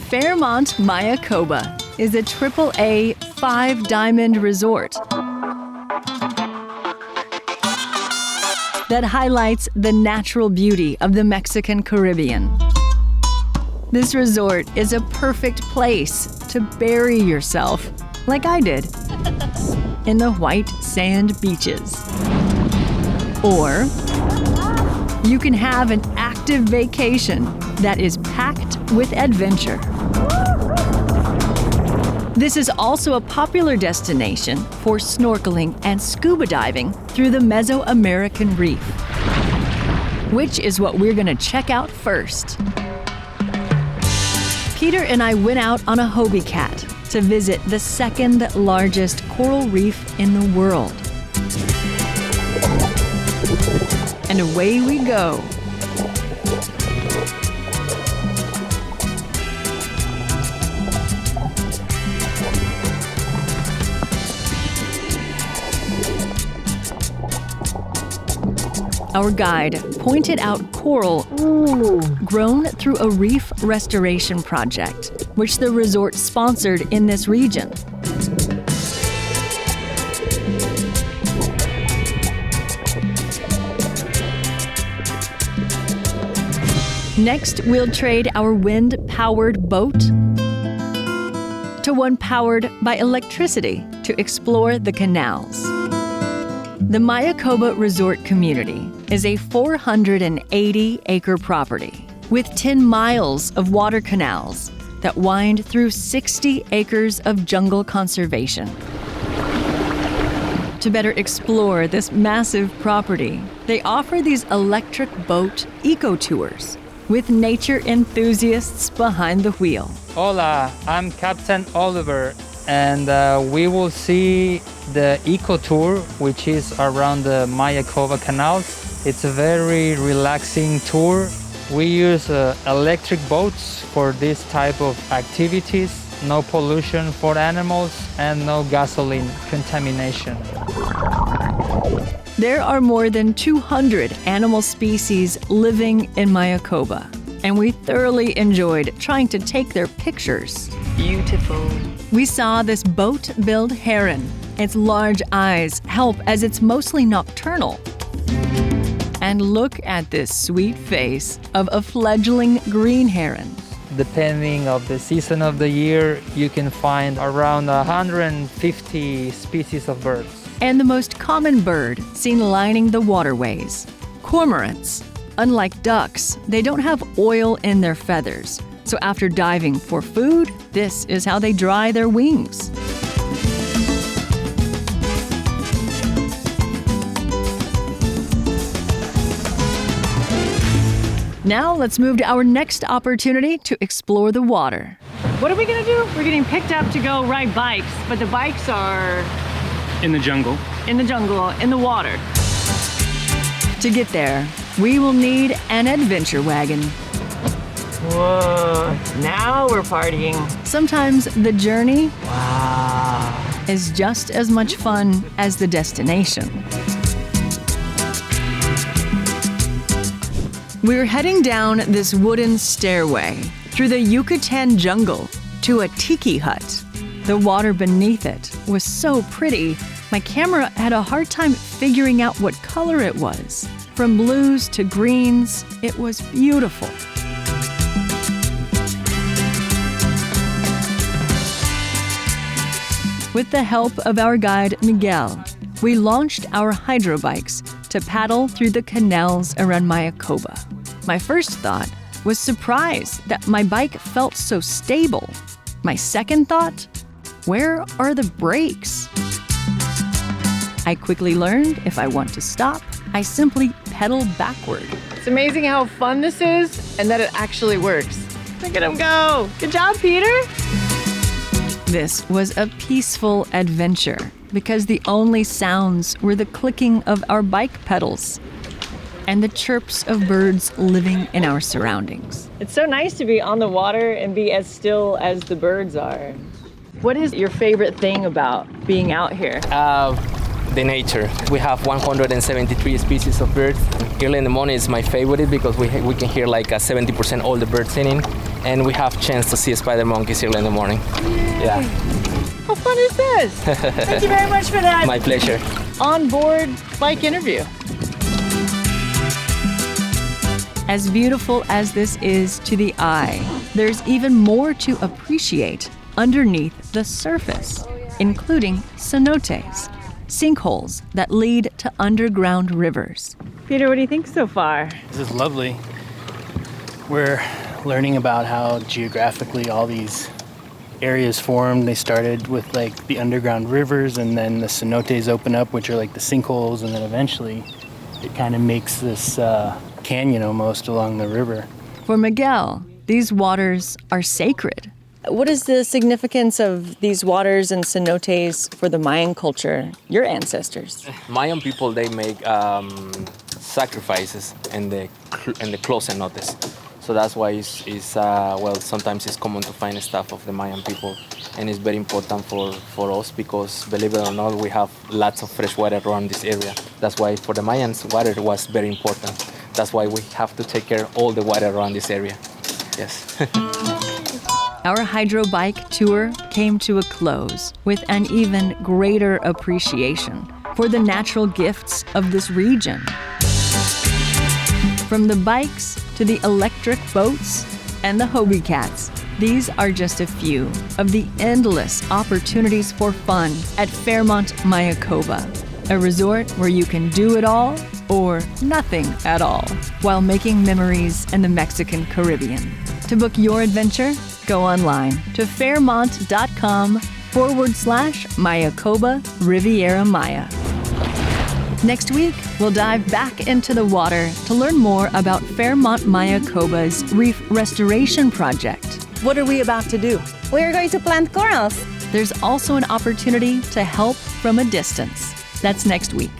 Fairmont Mayakoba is a AAA Five Diamond resort that highlights the natural beauty of the Mexican Caribbean. This resort is a perfect place to bury yourself, like I did, in the white sand beaches. Or you can have an active vacation that is packed with adventure. This is also a popular destination for snorkeling and scuba diving through the Mesoamerican Reef, which is what we're gonna check out first. Peter and I went out on a Hobie Cat to visit the second largest coral reef in the world. And away we go. Our guide pointed out coral grown through a reef restoration project, which the resort sponsored in this region. Next, we'll trade our wind-powered boat to one powered by electricity to explore the canals. The Mayakoba Resort Community is a 480-acre property with 10 miles of water canals that wind through 60 acres of jungle conservation. To better explore this massive property, they offer these electric boat eco-tours with nature enthusiasts behind the wheel. Hola, I'm Captain Oliver, and we will see the eco tour, which is around the Mayakoba canals. It's a very relaxing tour. We use electric boats for this type of activities. No pollution for animals and no gasoline contamination. There are more than 200 animal species living in Mayakoba, and we thoroughly enjoyed trying to take their pictures. Beautiful. We saw this boat-billed heron. Its large eyes help as it's mostly nocturnal. And look at this sweet face of a fledgling green heron. Depending on the season of the year, you can find around 150 species of birds. And the most common bird seen lining the waterways, cormorants. Unlike ducks, they don't have oil in their feathers. So after diving for food, this is how they dry their wings. Now let's move to our next opportunity to explore the water. What are we gonna do? We're getting picked up to go ride bikes, but the bikes are in the jungle, in the water. To get there, we will need an adventure wagon. Whoa, now we're partying. Sometimes the journey is just as much fun as the destination. We're heading down this wooden stairway through the Yucatan jungle to a tiki hut. The water beneath it was so pretty, my camera had a hard time figuring out what color it was. From blues to greens, it was beautiful. With the help of our guide, Miguel, we launched our hydrobikes to paddle through the canals around Mayakoba. My first thought was surprise that my bike felt so stable. My second thought, where are the brakes? I quickly learned if I want to stop, I simply pedal backward. It's amazing how fun this is and that it actually works. Look at him go. Good job, Peter. This was a peaceful adventure because the only sounds were the clicking of our bike pedals and the chirps of birds living in our surroundings. It's so nice to be on the water and be as still as the birds are. What is your favorite thing about being out here? the nature. We have 173 species of birds. Early in the morning is my favorite because we can hear like 70% all the birds singing, and we have chance to see spider monkeys early in the morning. Yeah. How fun is this? Thank you very much for that. My pleasure. On-board bike interview. As beautiful as this is to the eye, there's even more to appreciate underneath the surface, including cenotes, sinkholes that lead to underground rivers. Peter, what do you think so far? This is lovely. We're learning about how geographically all these areas formed. They started with like the underground rivers, and then the cenotes open up, which are like the sinkholes, and then eventually it kind of makes this canyon almost along the river. For Miguel, these waters are sacred. What is the significance of these waters and cenotes for the Mayan culture, your ancestors? Mayan people, they make sacrifices in the close cenotes. So that's why sometimes it's common to find stuff of the Mayan people, and it's very important for us because, believe it or not, we have lots of fresh water around this area. That's why for the Mayans, water was very important. That's why we have to take care of all the water around this area. Yes. Our hydro bike tour came to a close with an even greater appreciation for the natural gifts of this region. From the bikes to the electric boats and the Hobie cats, these are just a few of the endless opportunities for fun at Fairmont Mayakoba, a resort where you can do it all or nothing at all while making memories in the Mexican Caribbean. To book your adventure, go online to fairmont.com/Mayakoba Riviera Maya. Next week, we'll dive back into the water to learn more about Fairmont Mayakoba's reef restoration project. What are we about to do? We're going to plant corals. There's also an opportunity to help from a distance. That's next week.